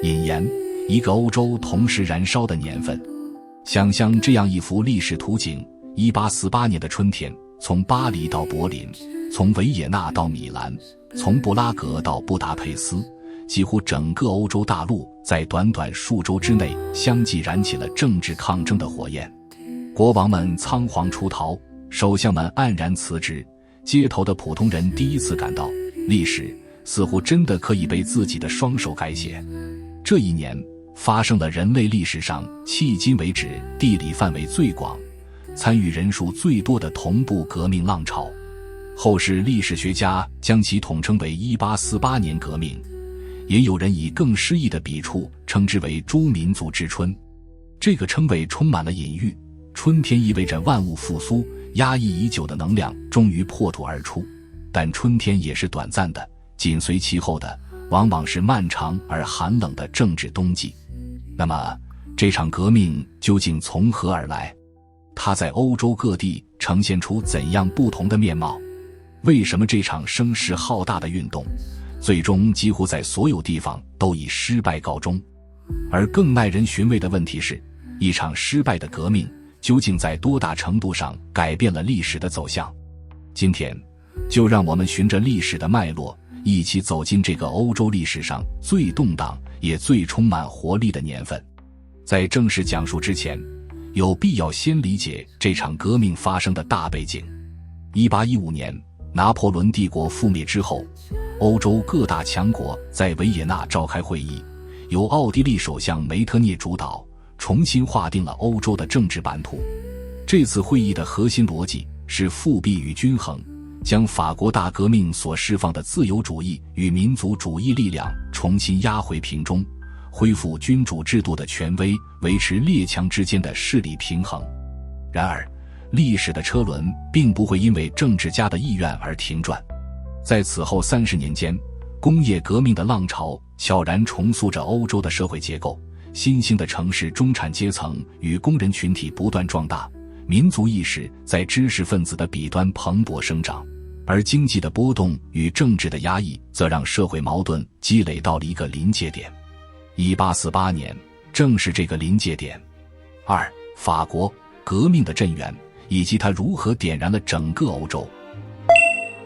引言：一个欧洲同时燃烧的年份。想象这样一幅历史图景：1848年的春天，从巴黎到柏林，从维也纳到米兰，从布拉格到布达佩斯，几乎整个欧洲大陆在短短数周之内相继燃起了政治抗争的火焰。国王们仓皇出逃，首相们黯然辞职，街头的普通人第一次感到，历史似乎真的可以被自己的双手改写。这一年发生了人类历史上迄今为止地理范围最广、参与人数最多的同步革命浪潮。后世历史学家将其统称为1848年革命，也有人以更诗意的笔触称之为诸民族之春。这个称谓充满了隐喻，春天意味着万物复苏，压抑已久的能量终于破土而出，但春天也是短暂的，紧随其后的往往是漫长而寒冷的政治冬季。那么这场革命究竟从何而来？它在欧洲各地呈现出怎样不同的面貌？为什么这场声势浩大的运动最终几乎在所有地方都以失败告终？而更耐人寻味的问题是，一场失败的革命究竟在多大程度上改变了历史的走向？今天就让我们循着历史的脉络，一起走进这个欧洲历史上最动荡也最充满活力的年份。在正式讲述之前，有必要先理解这场革命发生的大背景。1815年，拿破仑帝国覆灭之后，欧洲各大强国在维也纳召开会议，由奥地利首相梅特涅主导，重新划定了欧洲的政治版图。这次会议的核心逻辑是复辟与均衡，将法国大革命所释放的自由主义与民族主义力量重新压回瓶中，恢复君主制度的权威，维持列强之间的势力平衡。然而，历史的车轮并不会因为政治家的意愿而停转。在此后30年间，工业革命的浪潮悄然重塑着欧洲的社会结构，新兴的城市中产阶层与工人群体不断壮大，民族意识在知识分子的笔端蓬勃生长，而经济的波动与政治的压抑则让社会矛盾积累到了一个临界点。1848年正是这个临界点。2. 法国革命的震源，以及它如何点燃了整个欧洲。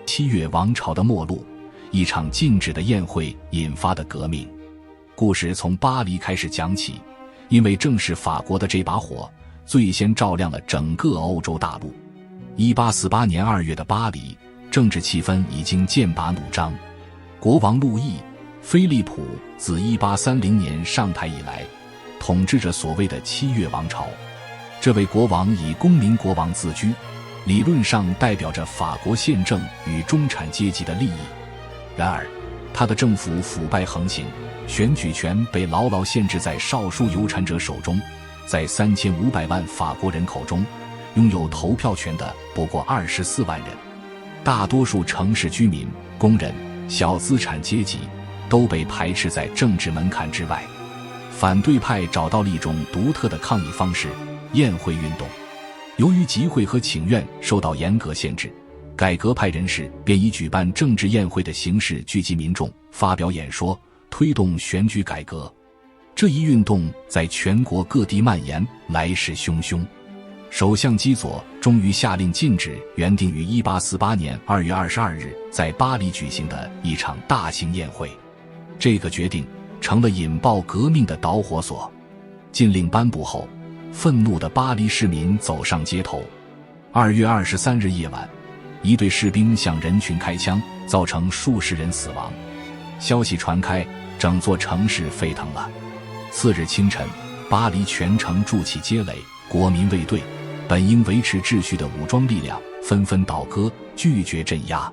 7月王朝的末路，一场禁止的宴会引发的革命。故事从巴黎开始讲起，因为正是法国的这把火最先照亮了整个欧洲大陆。1848年2月的巴黎，政治气氛已经剑拔弩张。国王路易·菲利普自1830年上台以来，统治着所谓的7月王朝。这位国王以公民国王自居，理论上代表着法国宪政与中产阶级的利益。然而，他的政府腐败横行，选举权被牢牢限制在少数有产者手中，在3500万法国人口中，拥有投票权的不过24万人。大多数城市居民、工人、小资产阶级都被排斥在政治门槛之外。反对派找到了一种独特的抗议方式——宴会运动。由于集会和请愿受到严格限制，改革派人士便以举办政治宴会的形式聚集民众，发表演说，推动选举改革。这一运动在全国各地蔓延，来势汹汹。首相基佐终于下令禁止原定于1848年2月22日在巴黎举行的一场大型宴会。这个决定成了引爆革命的导火索。禁令颁布后，愤怒的巴黎市民走上街头。2月23日夜晚，一队士兵向人群开枪，造成数十人死亡。消息传开，整座城市沸腾了。次日清晨，巴黎全城筑起街垒，国民卫队，本应维持秩序的武装力量纷纷倒戈，拒绝镇压。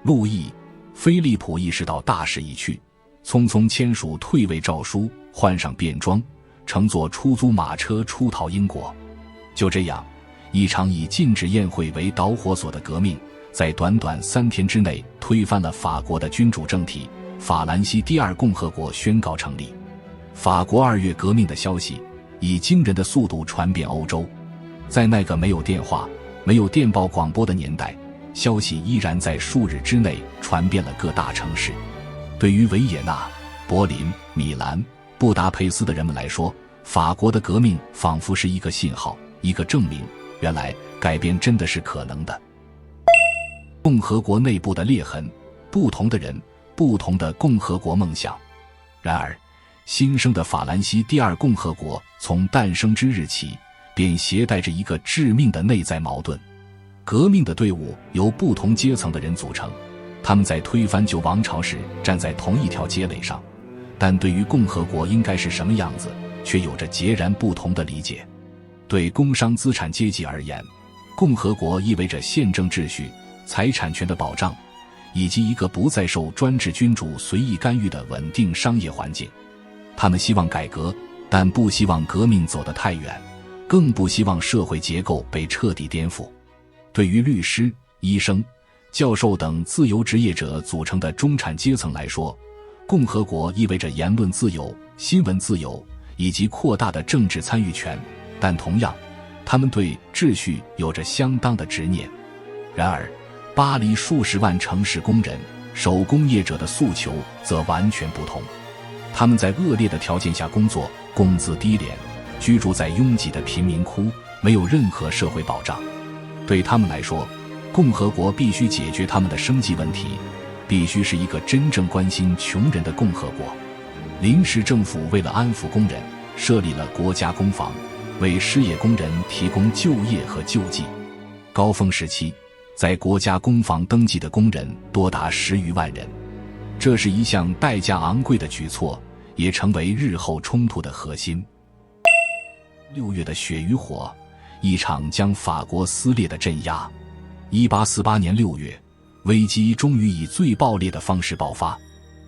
路易·菲利普意识到大势已去，匆匆签署退位诏书，换上便装，乘坐出租马车出逃英国。就这样，一场以禁止宴会为导火索的革命，在短短3天之内推翻了法国的君主政体，法兰西第二共和国宣告成立。法国2月革命的消息以惊人的速度传遍欧洲。在那个没有电话、没有电报广播的年代，消息依然在数日之内传遍了各大城市。对于维也纳、柏林、米兰、布达佩斯的人们来说，法国的革命仿佛是一个信号，一个证明，原来改变真的是可能的。共和国内部的裂痕，不同的人，不同的共和国梦想。然而，新生的法兰西第二共和国从诞生之日起，便携带着一个致命的内在矛盾。革命的队伍由不同阶层的人组成，他们在推翻旧王朝时站在同一条街垒上，但对于共和国应该是什么样子，却有着截然不同的理解。对工商资产阶级而言，共和国意味着宪政秩序、财产权的保障，以及一个不再受专制君主随意干预的稳定商业环境。他们希望改革，但不希望革命走得太远，更不希望社会结构被彻底颠覆。对于律师、医生、教授等自由职业者组成的中产阶层来说，共和国意味着言论自由、新闻自由以及扩大的政治参与权，但同样，他们对秩序有着相当的执念。然而，巴黎数十万城市工人、手工业者的诉求则完全不同。他们在恶劣的条件下工作，工资低廉，居住在拥挤的贫民窟，没有任何社会保障。对他们来说，共和国必须解决他们的生计问题，必须是一个真正关心穷人的共和国。临时政府为了安抚工人，设立了国家工房，为失业工人提供就业和救济。高峰时期，在国家工房登记的工人多达10余万人。这是一项代价昂贵的举措，也成为日后冲突的核心。6月的血与火，一场将法国撕裂的镇压。1848年6月，危机终于以最暴烈的方式爆发。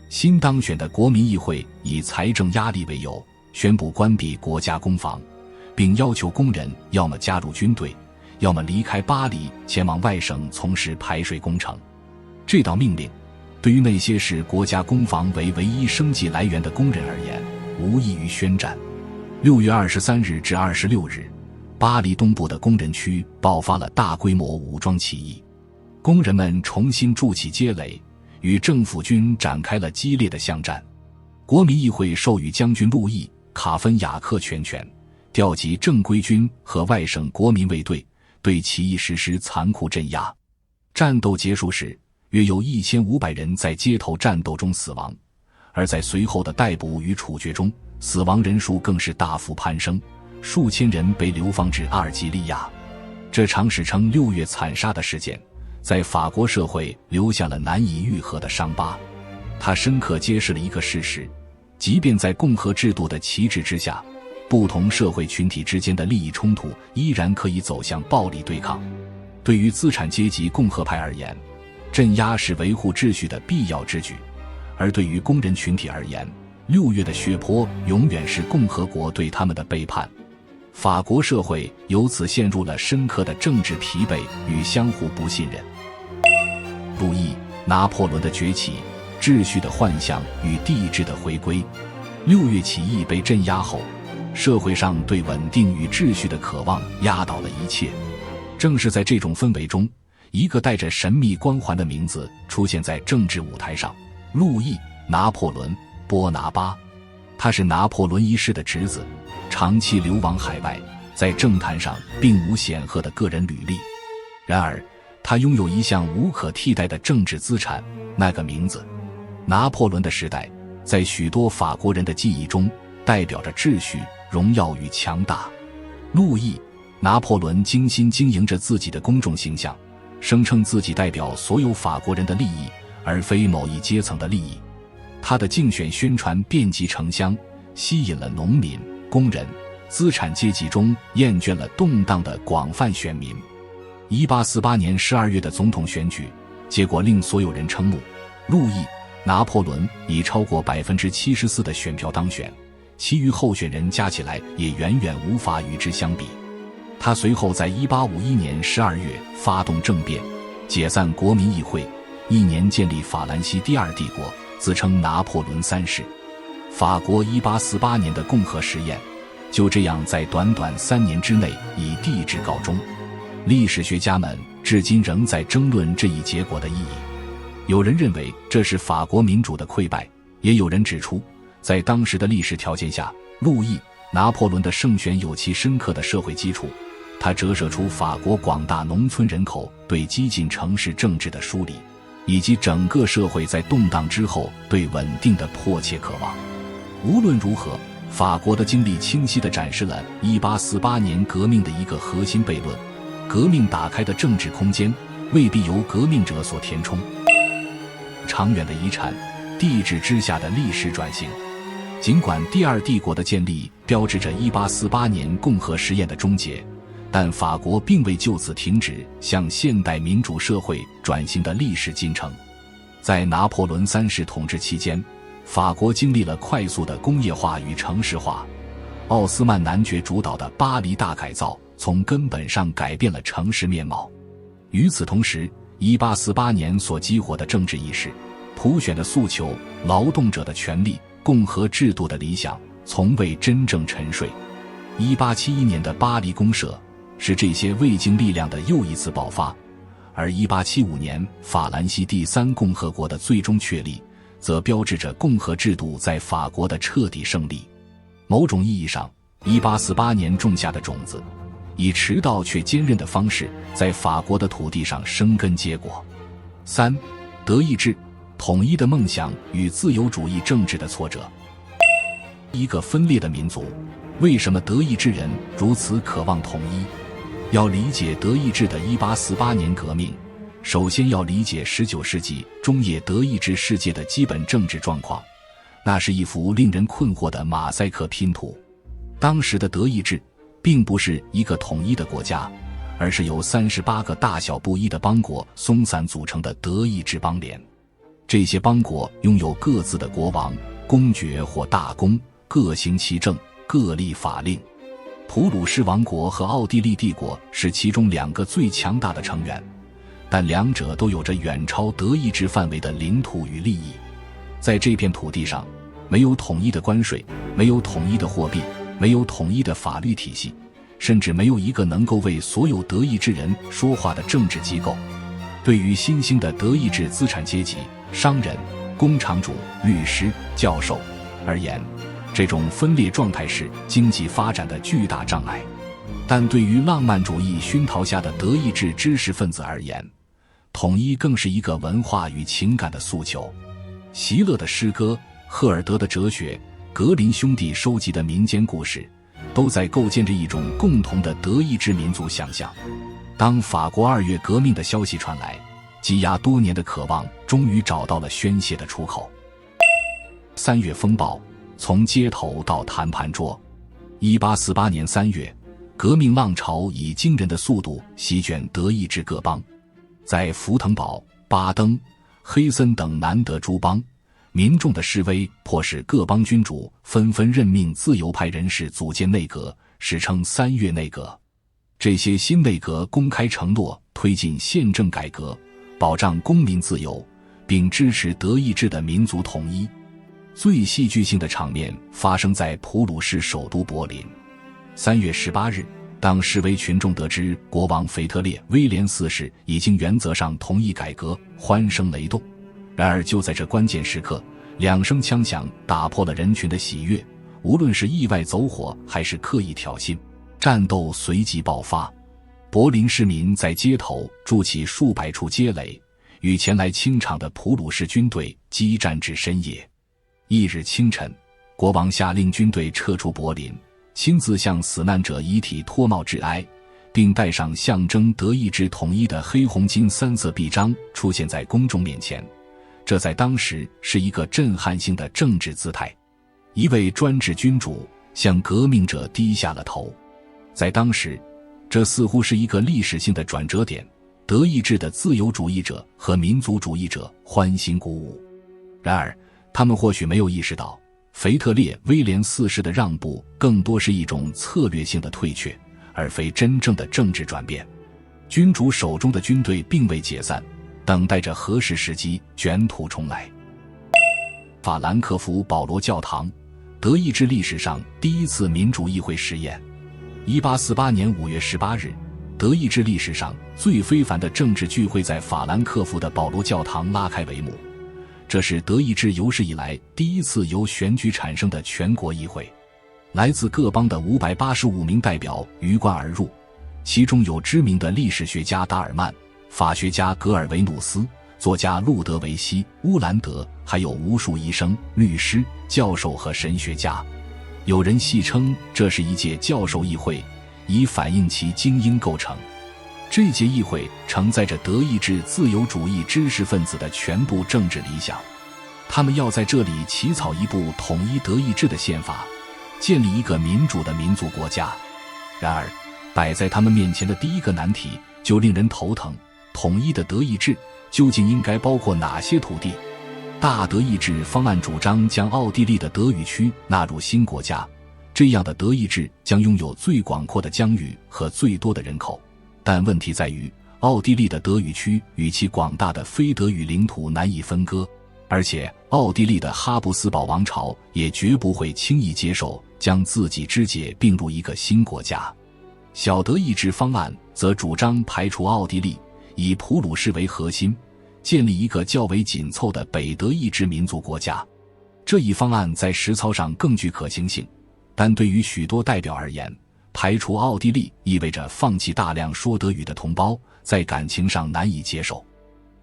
新当选的国民议会以财政压力为由，宣布关闭国家工房，并要求工人要么加入军队，要么离开巴黎前往外省从事排水工程。这道命令对于那些视国家工房为唯一生计来源的工人而言，无异于宣战。6月23日至26日，巴黎东部的工人区爆发了大规模武装起义，工人们重新筑起街垒，与政府军展开了激烈的巷战。国民议会授予将军路易·卡芬雅克全权，调集正规军和外省国民卫队，对起义实施残酷镇压。战斗结束时，约有1500人在街头战斗中死亡，而在随后的逮捕与处决中，死亡人数更是大幅攀升，数千人被流放至阿尔及利亚。这场史称6月惨杀的事件，在法国社会留下了难以愈合的伤疤。它深刻揭示了一个事实，即便在共和制度的旗帜之下，不同社会群体之间的利益冲突依然可以走向暴力对抗。对于资产阶级共和派而言，镇压是维护秩序的必要之举，而对于工人群体而言，6月的血泊永远是共和国对他们的背叛。法国社会由此陷入了深刻的政治疲惫与相互不信任。路易、拿破仑的崛起，秩序的幻象与帝制的回归。6月起义被镇压后，社会上对稳定与秩序的渴望压倒了一切。正是在这种氛围中，一个带着神秘光环的名字出现在政治舞台上：路易·拿破仑·波拿巴。他是拿破仑一世的侄子，长期流亡海外，在政坛上并无显赫的个人履历。然而，他拥有一项无可替代的政治资产，那个名字。拿破仑的时代，在许多法国人的记忆中，代表着秩序、荣耀与强大。路易·拿破仑精心经营着自己的公众形象，声称自己代表所有法国人的利益，而非某一阶层的利益。他的竞选宣传遍及城乡，吸引了农民、工人、资产阶级中厌倦了动荡的广泛选民。1848年12月的总统选举结果令所有人瞠目，路易·拿破仑以超过 74% 的选票当选，其余候选人加起来也远远无法与之相比。他随后在1851年12月发动政变，解散国民议会，1年建立法兰西第二帝国，自称拿破仑三世。法国1848年的共和实验就这样在短短3年之内以帝制告终。历史学家们至今仍在争论这一结果的意义。有人认为这是法国民主的溃败，也有人指出在当时的历史条件下，路易、拿破仑的胜选有其深刻的社会基础，它折射出法国广大农村人口对激进城市政治的疏离，以及整个社会在动荡之后对稳定的迫切渴望。无论如何，法国的经历清晰地展示了1848年革命的一个核心悖论：革命打开的政治空间未必由革命者所填充。长远的遗产，帝制之下的历史转型。尽管第二帝国的建立标志着1848年共和实验的终结，但法国并未就此停止向现代民主社会转型的历史进程。在拿破仑三世统治期间，法国经历了快速的工业化与城市化，奥斯曼男爵主导的巴黎大改造从根本上改变了城市面貌。与此同时，1848年所激活的政治意识、普选的诉求、劳动者的权利、共和制度的理想从未真正沉睡。1871年的巴黎公社是这些未经力量的又一次爆发，而1875年法兰西第三共和国的最终确立，则标志着共和制度在法国的彻底胜利。某种意义上，1848年种下的种子，以迟到却坚韧的方式在法国的土地上生根结果。3. 德意志统一的梦想与自由主义政治的挫折。一个分裂的民族，为什么德意志人如此渴望统一？要理解德意志的1848年革命，首先要理解19世纪中叶德意志世界的基本政治状况，那是一幅令人困惑的马赛克拼图。当时的德意志并不是一个统一的国家，而是由38个大小不一的邦国松散组成的德意志邦联。这些邦国拥有各自的国王、公爵或大公，各行其政，各立法令。普鲁士王国和奥地利帝国是其中2个最强大的成员，但两者都有着远超德意志范围的领土与利益。在这片土地上，没有统一的关税，没有统一的货币，没有统一的法律体系，甚至没有一个能够为所有德意志人说话的政治机构。对于新兴的德意志资产阶级、商人、工厂主、律师、教授而言，这种分裂状态是经济发展的巨大障碍。但对于浪漫主义熏陶下的德意志知识分子而言，统一更是一个文化与情感的诉求。席勒的诗歌、赫尔德的哲学、格林兄弟收集的民间故事，都在构建着一种共同的德意志民族想象。当法国2月革命的消息传来，积压多年的渴望终于找到了宣泄的出口。3月风暴，从街头到谈判桌。1848年3月，革命浪潮以惊人的速度席卷德意志各邦。在福腾堡、巴登、黑森等南德诸邦，民众的示威迫使各邦君主纷纷任命自由派人士组建内阁，史称3月内阁。这些新内阁公开承诺推进宪政改革，保障公民自由，并支持德意志的民族统一。最戏剧性的场面发生在普鲁士首都柏林。3月18日，当示威群众得知国王腓特烈威廉4世已经原则上同意改革，欢声雷动。然而就在这关键时刻，2声枪响打破了人群的喜悦，无论是意外走火还是刻意挑衅，战斗随即爆发。柏林市民在街头筑起数百处街垒，与前来清场的普鲁士军队激战至深夜。翌日清晨，国王下令军队撤出柏林，亲自向死难者遗体脱帽致哀，并带上象征德意志统一的黑红金3色臂章出现在公众面前。这在当时是一个震撼性的政治姿态。一位专制君主向革命者低下了头。在当时，这似乎是一个历史性的转折点，德意志的自由主义者和民族主义者欢欣鼓舞。然而他们或许没有意识到，腓特烈威廉4世的让步更多是一种策略性的退却，而非真正的政治转变。君主手中的军队并未解散，等待着合适时机卷土重来。法兰克福保罗教堂，德意志历史上第一次民主议会实验。1848年5月18日，德意志历史上最非凡的政治聚会在法兰克福的保罗教堂拉开帷幕。这是德意志有史以来第一次由选举产生的全国议会，来自各邦的585名代表鱼贯而入，其中有知名的历史学家达尔曼、法学家格尔维努斯、作家路德维希·乌兰德，还有无数医生、律师、教授和神学家。有人戏称这是一届教授议会，以反映其精英构成。这届议会承载着德意志自由主义知识分子的全部政治理想，他们要在这里起草一部统一德意志的宪法，建立一个民主的民族国家。然而，摆在他们面前的第一个难题就令人头疼：统一的德意志究竟应该包括哪些土地？大德意志方案主张将奥地利的德语区纳入新国家，这样的德意志将拥有最广阔的疆域和最多的人口。但问题在于，奥地利的德语区与其广大的非德语领土难以分割，而且奥地利的哈布斯堡王朝也绝不会轻易接受将自己肢解并入一个新国家。小德意志方案则主张排除奥地利，以普鲁士为核心，建立一个较为紧凑的北德意志民族国家。这一方案在实操上更具可行性，但对于许多代表而言，排除奥地利意味着放弃大量说德语的同胞，在感情上难以接受。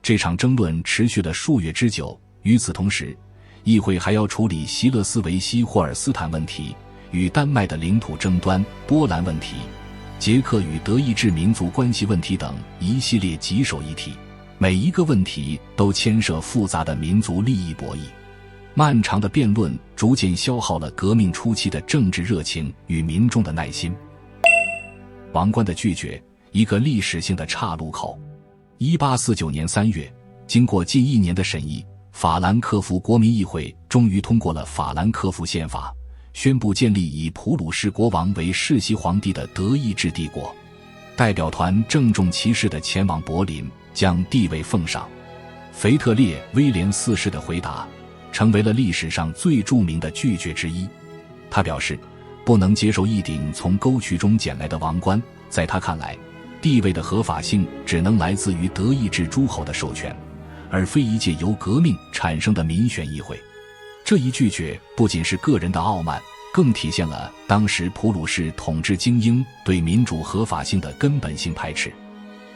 这场争论持续了数月之久。与此同时，议会还要处理席勒斯维希霍尔斯坦问题、与丹麦的领土争端、波兰问题、捷克与德意志民族关系问题等一系列棘手议题，每一个问题都牵涉复杂的民族利益博弈。漫长的辩论逐渐消耗了革命初期的政治热情与民众的耐心。王冠的拒绝，一个历史性的岔路口。1849年3月，经过近1年的审议，法兰克福国民议会终于通过了法兰克福宪法，宣布建立以普鲁士国王为世袭皇帝的德意志帝国。代表团郑重其事地前往柏林，将地位奉上。腓特烈威廉4世的回答成为了历史上最著名的拒绝之一。他表示不能接受一顶从沟渠中捡来的王冠，在他看来，地位的合法性只能来自于德意志诸侯的授权，而非一届由革命产生的民选议会。这一拒绝不仅是个人的傲慢，更体现了当时普鲁士统治精英对民主合法性的根本性排斥。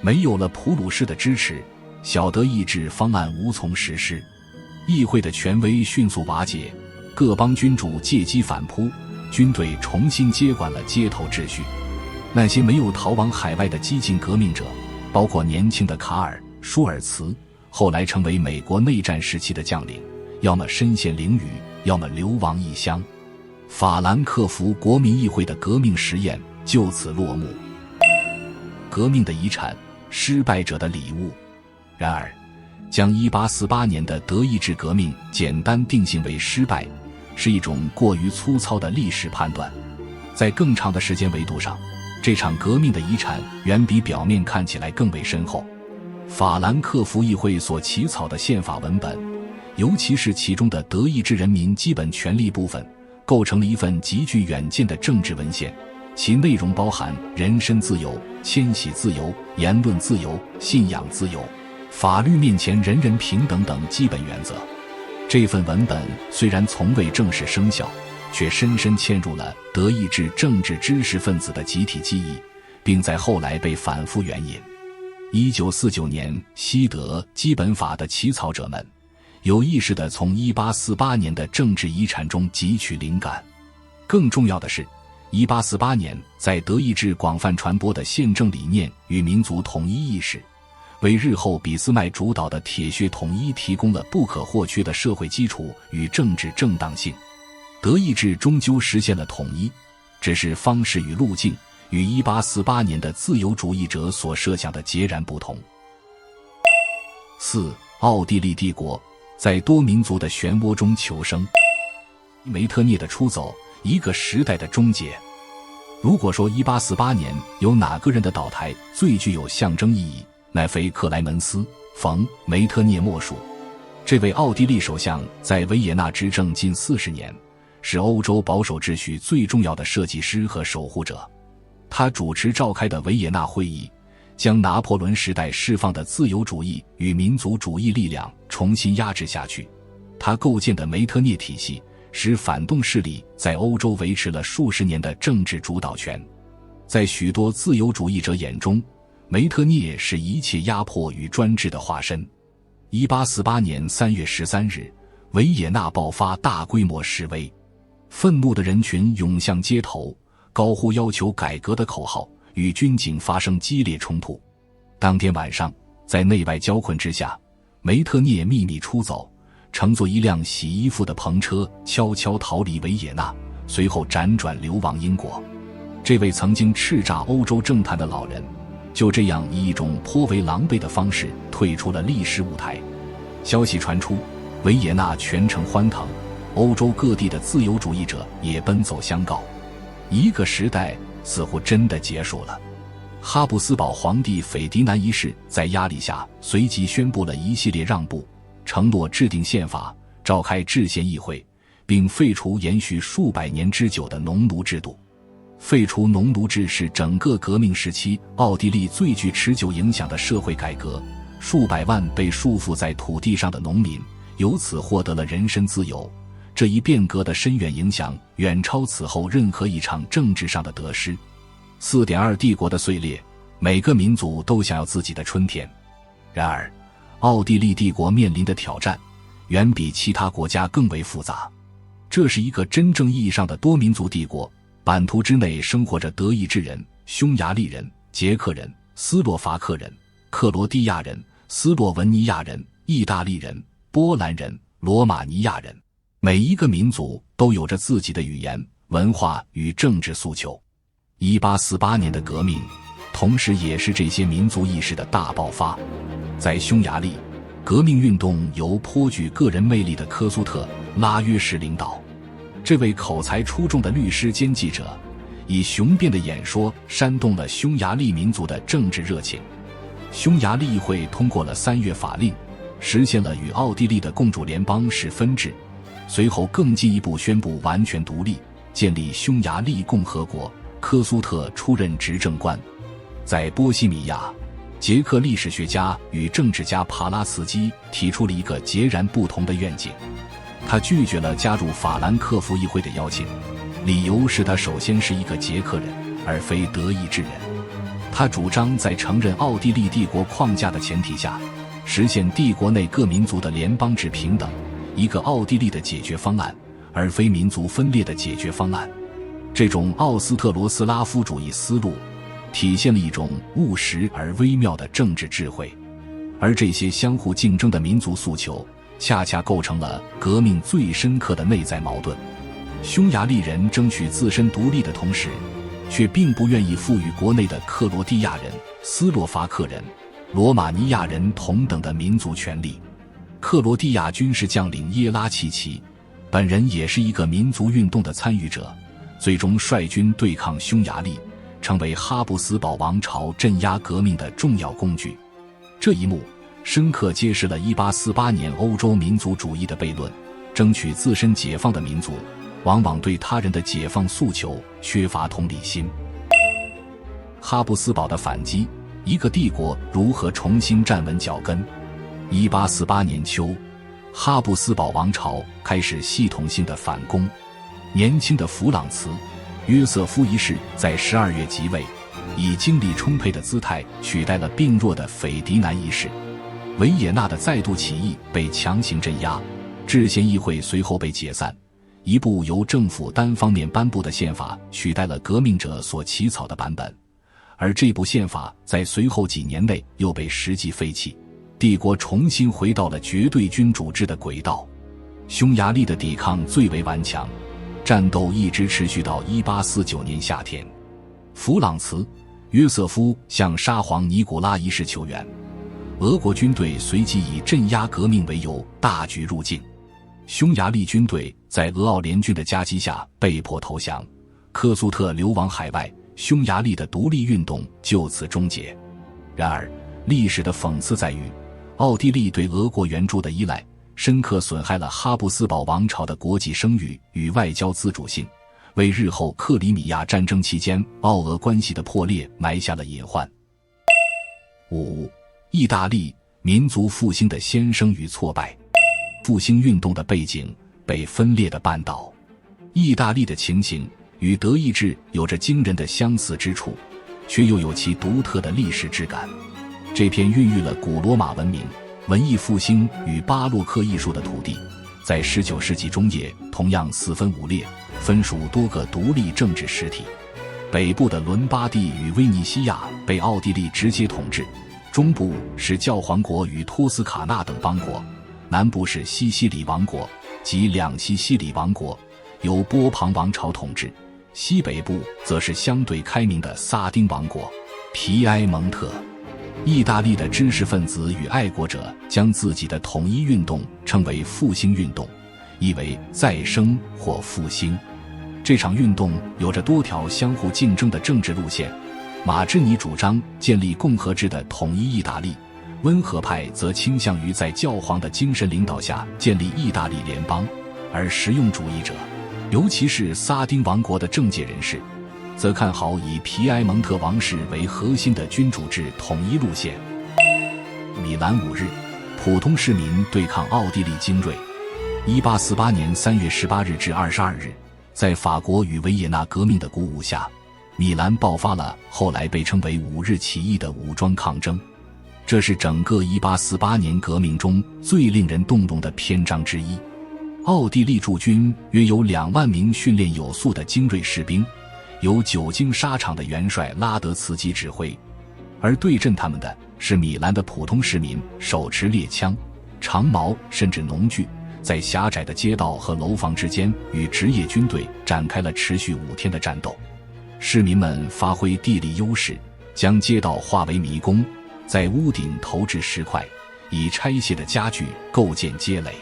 没有了普鲁士的支持，小德意志方案无从实施。议会的权威迅速瓦解，各邦君主借机反扑，军队重新接管了街头秩序。那些没有逃往海外的激进革命者，包括年轻的卡尔·舒尔茨，后来成为美国内战时期的将领，要么身陷囹圄，要么流亡异乡。法兰克福国民议会的革命实验就此落幕。革命的遗产，失败者的礼物。然而，将1848年的德意志革命简单定性为失败，是一种过于粗糙的历史判断。在更长的时间维度上，这场革命的遗产远比表面看起来更为深厚。法兰克福议会所起草的宪法文本，尤其是其中的德意志人民基本权利部分，构成了一份极具远见的政治文献。其内容包含人身自由、迁徙自由、言论自由、信仰自由、法律面前人人平等等基本原则。这份文本虽然从未正式生效，却深深嵌入了德意志政治知识分子的集体记忆，并在后来被反复援引。1949年西德基本法的起草者们有意识地从1848年的政治遗产中汲取灵感。更重要的是，1848年在德意志广泛传播的宪政理念与民族统一意识，为日后俾斯麦主导的铁血统一提供了不可或缺的社会基础与政治正当性。德意志终究实现了统一，只是方式与路径与1848年的自由主义者所设想的截然不同。4. 奥地利帝国在多民族的漩涡中求生。梅特涅的出走，一个时代的终结。如果说1848年有哪个人的倒台最具有象征意义，乃非克莱门斯·冯·梅特涅莫属。这位奥地利首相在维也纳执政近40年，是欧洲保守秩序最重要的设计师和守护者。他主持召开的维也纳会议，将拿破仑时代释放的自由主义与民族主义力量重新压制下去。他构建的梅特涅体系使反动势力在欧洲维持了数十年的政治主导权。在许多自由主义者眼中，梅特涅是一切压迫与专制的化身。1848年3月13日，维也纳爆发大规模示威，愤怒的人群涌向街头，高呼要求改革的口号，与军警发生激烈冲突。当天晚上，在内外交困之下，梅特涅秘密出走，乘坐一辆洗衣服的篷车悄悄逃离维也纳，随后辗转流亡英国。这位曾经叱咤欧洲政坛的老人，就这样以一种颇为狼狈的方式退出了历史舞台。消息传出，维也纳全城欢腾，欧洲各地的自由主义者也奔走相告。一个时代似乎真的结束了。哈布斯堡皇帝斐迪南一世在压力下随即宣布了一系列让步，承诺制定宪法，召开制宪议会，并废除延续数百年之久的农奴制度。废除农奴制是整个革命时期奥地利最具持久影响的社会改革，数百万被束缚在土地上的农民由此获得了人身自由。这一变革的深远影响远超此后任何一场政治上的得失。4.2帝国的碎裂，每个民族都想要自己的春天。然而，奥地利帝国面临的挑战远比其他国家更为复杂。这是一个真正意义上的多民族帝国，版图之内生活着德意志人、匈牙利人、捷克人、斯洛伐克人、克罗地亚人、斯洛文尼亚人、意大利人、波兰人、罗马尼亚人。每一个民族都有着自己的语言、文化与政治诉求。1848年的革命同时也是这些民族意识的大爆发。在匈牙利，革命运动由颇具个人魅力的科苏特·拉约什领导。这位口才出众的律师兼记者，以雄辩的演说煽动了匈牙利民族的政治热情。匈牙利议会通过了3月法令，实现了与奥地利的共主联邦式分治，随后更进一步宣布完全独立，建立匈牙利共和国。科苏特出任执政官。在波西米亚，捷克历史学家与政治家帕拉茨基提出了一个截然不同的愿景。他拒绝了加入法兰克福议会的邀请，理由是他首先是一个捷克人，而非德意志人。他主张在承认奥地利帝国框架的前提下，实现帝国内各民族的联邦制平等，一个奥地利的解决方案，而非民族分裂的解决方案。这种奥斯特罗斯拉夫主义思路体现了一种务实而微妙的政治智慧，而这些相互竞争的民族诉求恰恰构成了革命最深刻的内在矛盾。匈牙利人争取自身独立的同时，却并不愿意赋予国内的克罗地亚人、斯洛伐克人、罗马尼亚人同等的民族权利。克罗地亚军事将领耶拉契奇本人也是一个民族运动的参与者，最终率军对抗匈牙利，成为哈布斯堡王朝镇压革命的重要工具。这一幕深刻揭示了1848年欧洲民族主义的悖论：争取自身解放的民族往往对他人的解放诉求缺乏同理心。哈布斯堡的反击，一个帝国如何重新站稳脚跟。1848年秋，哈布斯堡王朝开始系统性的反攻。年轻的弗朗茨·约瑟夫一世在12月即位，以精力充沛的姿态取代了病弱的斐迪南一世。维也纳的再度起义被强行镇压，制宪议会随后被解散，一部由政府单方面颁布的宪法取代了革命者所起草的版本，而这部宪法在随后几年内又被实际废弃，帝国重新回到了绝对君主制的轨道。匈牙利的抵抗最为顽强，战斗一直持续到1849年夏天。弗朗茨·约瑟夫向沙皇尼古拉一世求援，俄国军队随即以镇压革命为由大举入境。匈牙利军队在俄奥联军的夹击下被迫投降，科苏特流亡海外，匈牙利的独立运动就此终结。然而，历史的讽刺在于，奥地利对俄国援助的依赖深刻损害了哈布斯堡王朝的国际声誉与外交自主性，为日后克里米亚战争期间奥俄关系的破裂埋下了隐患。5. 意大利民族复兴的先声与挫败。复兴运动的背景，被分裂的半岛。意大利的情形与德意志有着惊人的相似之处，却又有其独特的历史质感。这片孕育了古罗马文明、文艺复兴与巴洛克艺术的土地，在19世纪中叶同样四分五裂，分属多个独立政治实体。北部的伦巴第与威尼西亚被奥地利直接统治，中部是教皇国与托斯卡纳等邦国，南部是西西里王国及两西西里王国，由波旁王朝统治，西北部则是相对开明的萨丁王国皮埃蒙特。意大利的知识分子与爱国者将自己的统一运动称为复兴运动，意为再生或复兴。这场运动有着多条相互竞争的政治路线，马芝尼主张建立共和制的统一意大利，温和派则倾向于在教皇的精神领导下建立意大利联邦，而实用主义者，尤其是撒丁王国的政界人士，则看好以皮埃蒙特王室为核心的君主制统一路线。米兰5日，普通市民对抗奥地利精锐。1848年3月18日至22日，在法国与维也纳革命的鼓舞下，米兰爆发了后来被称为5日起义的武装抗争。这是整个1848年革命中最令人动容的篇章之一。奥地利驻军约有2万名训练有素的精锐士兵，由久经沙场的元帅拉德茨基指挥，而对阵他们的是米兰的普通市民，手持猎枪、长矛甚至农具，在狭窄的街道和楼房之间与职业军队展开了持续5天的战斗。市民们发挥地理优势，将街道化为迷宫，在屋顶投掷石块，以拆卸的家具构建街垒。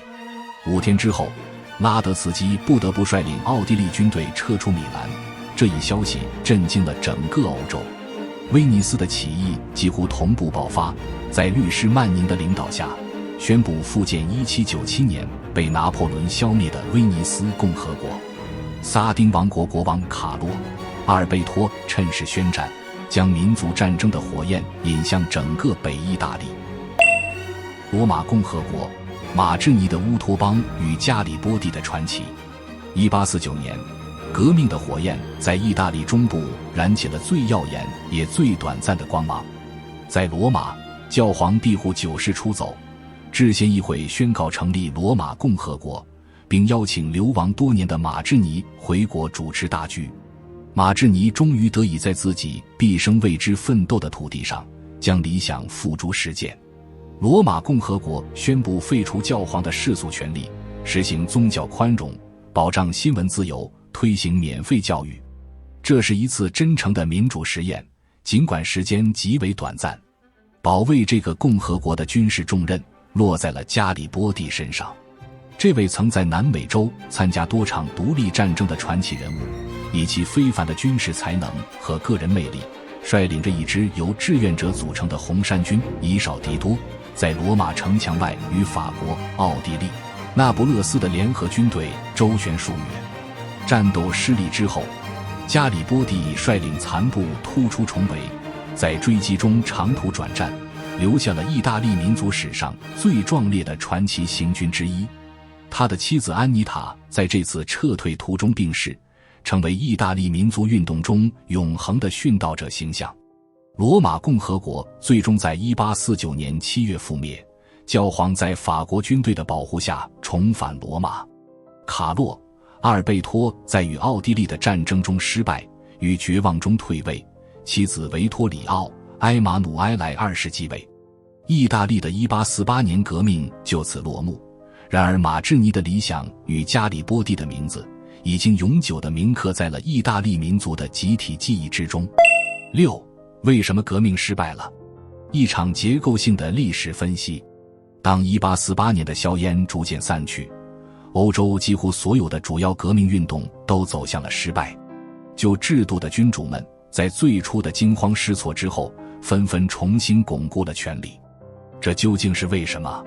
5天之后，拉德茨基不得不率领奥地利军队撤出米兰，这一消息震惊了整个欧洲。威尼斯的起义几乎同步爆发，在律师曼宁的领导下，宣布复建1797年被拿破仑消灭的威尼斯共和国。撒丁王国国王卡洛·阿尔贝托趁势宣战，将民族战争的火焰引向整个北意大利。罗马共和国，马芝尼的乌托邦与加里波第的传奇。1849年，革命的火焰在意大利中部燃起了最耀眼也最短暂的光芒。在罗马，教皇庇护9世出走，制宪议会宣告成立罗马共和国，并邀请流亡多年的马芝尼回国主持大局。马芝尼终于得以在自己毕生为之奋斗的土地上将理想付诸实践。罗马共和国宣布废除教皇的世俗权利，实行宗教宽容，保障新闻自由，推行免费教育。这是一次真诚的民主实验，尽管时间极为短暂。保卫这个共和国的军事重任落在了加里波第身上。这位曾在南美洲参加多场独立战争的传奇人物，以其非凡的军事才能和个人魅力，率领着一支由志愿者组成的红衫军以少敌多，在罗马城墙外与法国、奥地利、那不勒斯的联合军队周旋数月。战斗失利之后，加里波第率领残部突出重围，在追击中长途转战，留下了意大利民族史上最壮烈的传奇行军之一。他的妻子安妮塔在这次撤退途中病逝，成为意大利民族运动中永恒的殉道者形象。罗马共和国最终在1849年7月覆灭，教皇在法国军队的保护下重返罗马。卡洛·阿尔贝托在与奥地利的战争中失败，于绝望中退位，妻子维托里奥·埃马努埃莱2世继位。意大利的1848年革命就此落幕。然而马芝尼的理想与加里波第的名字已经永久地铭刻在了意大利民族的集体记忆之中。6. 为什么革命失败了？一场结构性的历史分析。当1848年的硝烟逐渐散去，欧洲几乎所有的主要革命运动都走向了失败。就制度的君主们在最初的惊慌失措之后，纷纷重新巩固了权力。这究竟是为什么？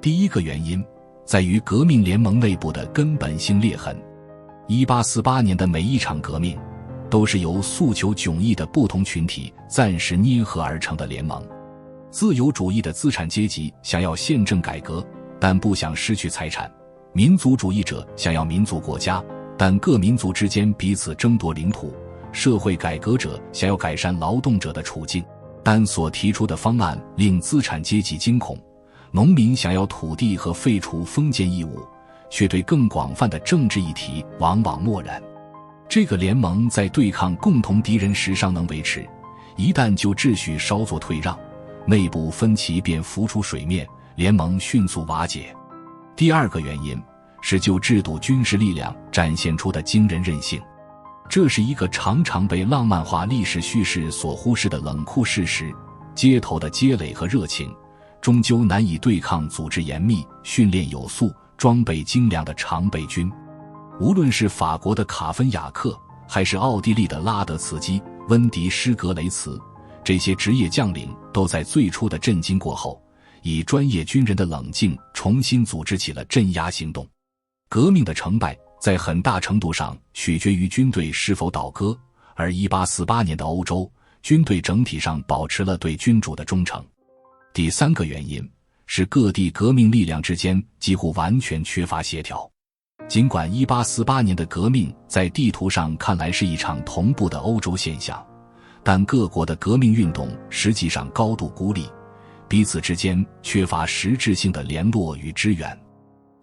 第一个原因在于革命联盟内部的根本性裂痕。1848年的每一场革命都是由诉求迥异的不同群体暂时捏合而成的联盟。自由主义的资产阶级想要宪政改革，但不想失去财产；民族主义者想要民族国家，但各民族之间彼此争夺领土；社会改革者想要改善劳动者的处境，但所提出的方案令资产阶级惊恐；农民想要土地和废除封建义务，却对更广泛的政治议题往往漠然。这个联盟在对抗共同敌人时尚能维持，一旦就秩序稍作退让，内部分歧便浮出水面，联盟迅速瓦解。第二个原因是就制度军事力量展现出的惊人韧性，这是一个常常被浪漫化历史叙事所忽视的冷酷事实。街头的街垒和热情终究难以对抗组织严密、训练有素、装备精良的常备军。无论是法国的卡芬雅克，还是奥地利的拉德茨基、温迪施格雷茨，这些职业将领都在最初的震惊过后，以专业军人的冷静重新组织起了镇压行动。革命的成败在很大程度上取决于军队是否倒戈，而1848年的欧洲，军队整体上保持了对君主的忠诚。第三个原因是各地革命力量之间几乎完全缺乏协调。尽管1848年的革命在地图上看来是一场同步的欧洲现象，但各国的革命运动实际上高度孤立，彼此之间缺乏实质性的联络与支援。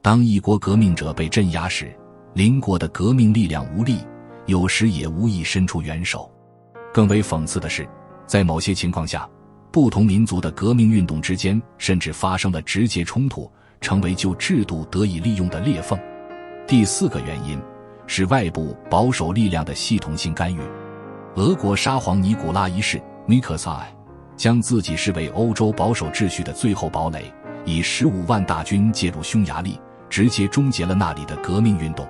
当一国革命者被镇压时，邻国的革命力量无力，有时也无意伸出援手。更为讽刺的是，在某些情况下，不同民族的革命运动之间甚至发生了直接冲突，成为就制度得以利用的裂缝。第四个原因是外部保守力量的系统性干预。俄国沙皇尼古拉一世 Nikolai 将自己视为欧洲保守秩序的最后堡垒，以15万大军介入匈牙利，直接终结了那里的革命运动。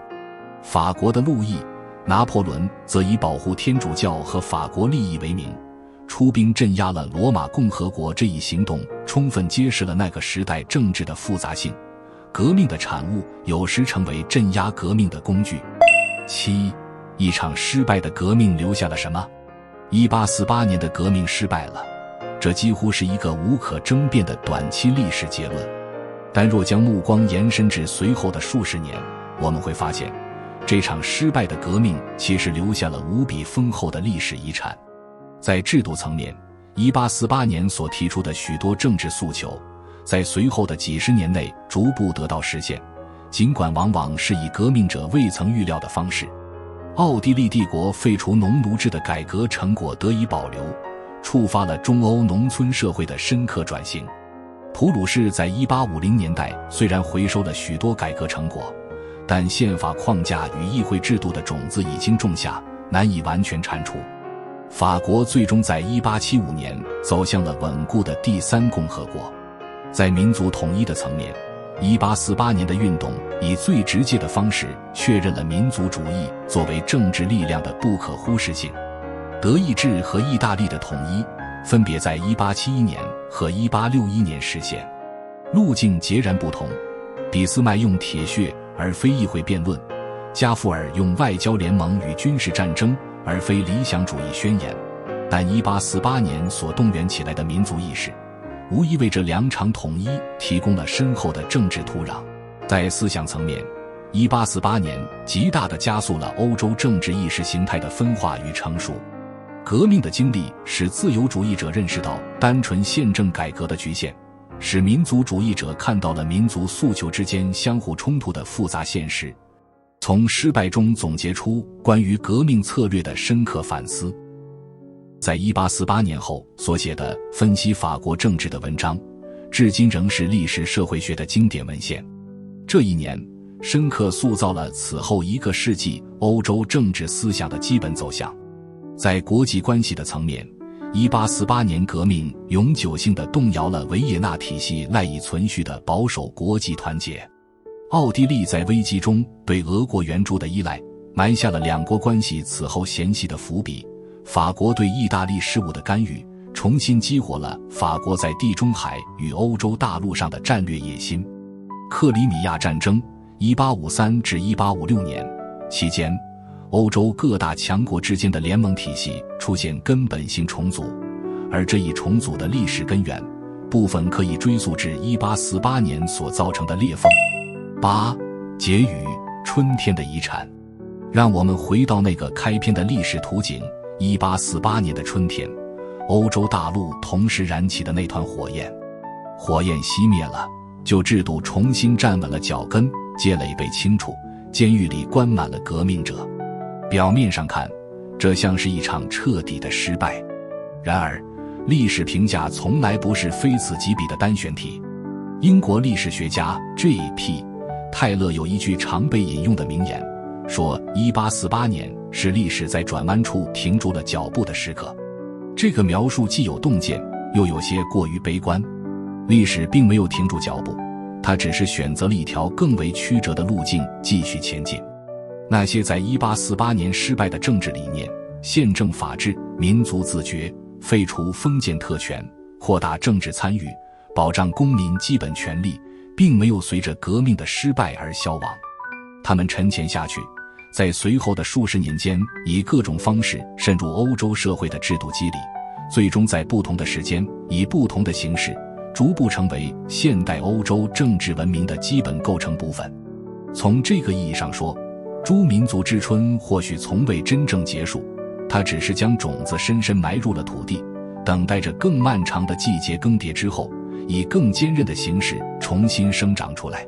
法国的路易、拿破仑则以保护天主教和法国利益为名，出兵镇压了罗马共和国。这一行动充分揭示了那个时代政治的复杂性，革命的产物有时成为镇压革命的工具。7. 一场失败的革命留下了什么？1848年的革命失败了，这几乎是一个无可争辩的短期历史结论。但若将目光延伸至随后的数十年，我们会发现，这场失败的革命其实留下了无比丰厚的历史遗产。在制度层面，1848年所提出的许多政治诉求，在随后的几十年内逐步得到实现，尽管往往是以革命者未曾预料的方式。奥地利帝国废除农奴制的改革成果得以保留，触发了中欧农村社会的深刻转型。普鲁士在1850年代虽然回收了许多改革成果，但宪法框架与议会制度的种子已经种下，难以完全铲除。法国最终在1875年走向了稳固的第三共和国。在民族统一的层面，1848年的运动以最直接的方式确认了民族主义作为政治力量的不可忽视性。德意志和意大利的统一分别在1871年和1861年实现，路径截然不同。俾斯麦用铁血而非议会辩论，加富尔用外交联盟与军事战争而非理想主义宣言。但1848年所动员起来的民族意识，无疑为这两场统一提供了深厚的政治土壤。在思想层面，1848年极大地加速了欧洲政治意识形态的分化与成熟。革命的经历使自由主义者认识到单纯宪政改革的局限，使民族主义者看到了民族诉求之间相互冲突的复杂现实，从失败中总结出关于革命策略的深刻反思。在1848年后所写的分析法国政治的文章，至今仍是历史社会学的经典文献。这一年深刻塑造了此后一个世纪欧洲政治思想的基本走向。在国际关系的层面，1848年革命永久性地动摇了维也纳体系赖以存续的保守国际团结。奥地利在危机中对俄国援助的依赖，埋下了两国关系此后嫌隙的伏笔。法国对意大利事务的干预，重新激活了法国在地中海与欧洲大陆上的战略野心。克里米亚战争1853至1856年期间，欧洲各大强国之间的联盟体系出现根本性重组，而这一重组的历史根源部分可以追溯至1848年所造成的裂缝。8. 结语：春天的遗产。让我们回到那个开篇的历史图景，1848年的春天，欧洲大陆同时燃起的那团火焰。火焰熄灭了，旧制度重新站稳了脚跟，街垒被清除，监狱里关满了革命者。表面上看，这像是一场彻底的失败。然而，历史评价从来不是非此即彼的单选题。英国历史学家 J.P. 泰勒有一句常被引用的名言，说1848年是历史在转弯处停住了脚步的时刻。这个描述既有洞见，又有些过于悲观。历史并没有停住脚步，它只是选择了一条更为曲折的路径继续前进。那些在1848年失败的政治理念，宪政法治、民族自觉、废除封建特权、扩大政治参与、保障公民基本权利，并没有随着革命的失败而消亡。他们沉潜下去，在随后的数十年间以各种方式渗入欧洲社会的制度机理，最终在不同的时间以不同的形式逐步成为现代欧洲政治文明的基本构成部分。从这个意义上说，诸民族之春或许从未真正结束，它只是将种子深深埋入了土地，等待着更漫长的季节更迭之后，以更坚韧的形式重新生长出来。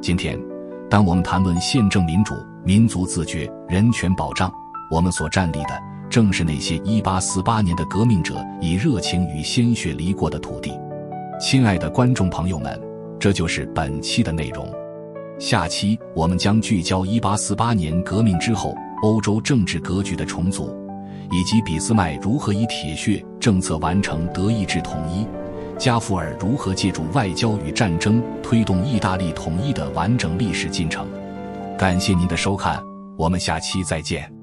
今天，当我们谈论宪政民主、民族自觉、人权保障，我们所站立的正是那些1848年的革命者以热情与鲜血离过的土地。亲爱的观众朋友们，这就是本期的内容。下期我们将聚焦1848年革命之后欧洲政治格局的重组，以及俾斯麦如何以铁血政策完成德意志统一，加夫尔如何借助外交与战争推动意大利统一的完整历史进程。感谢您的收看，我们下期再见。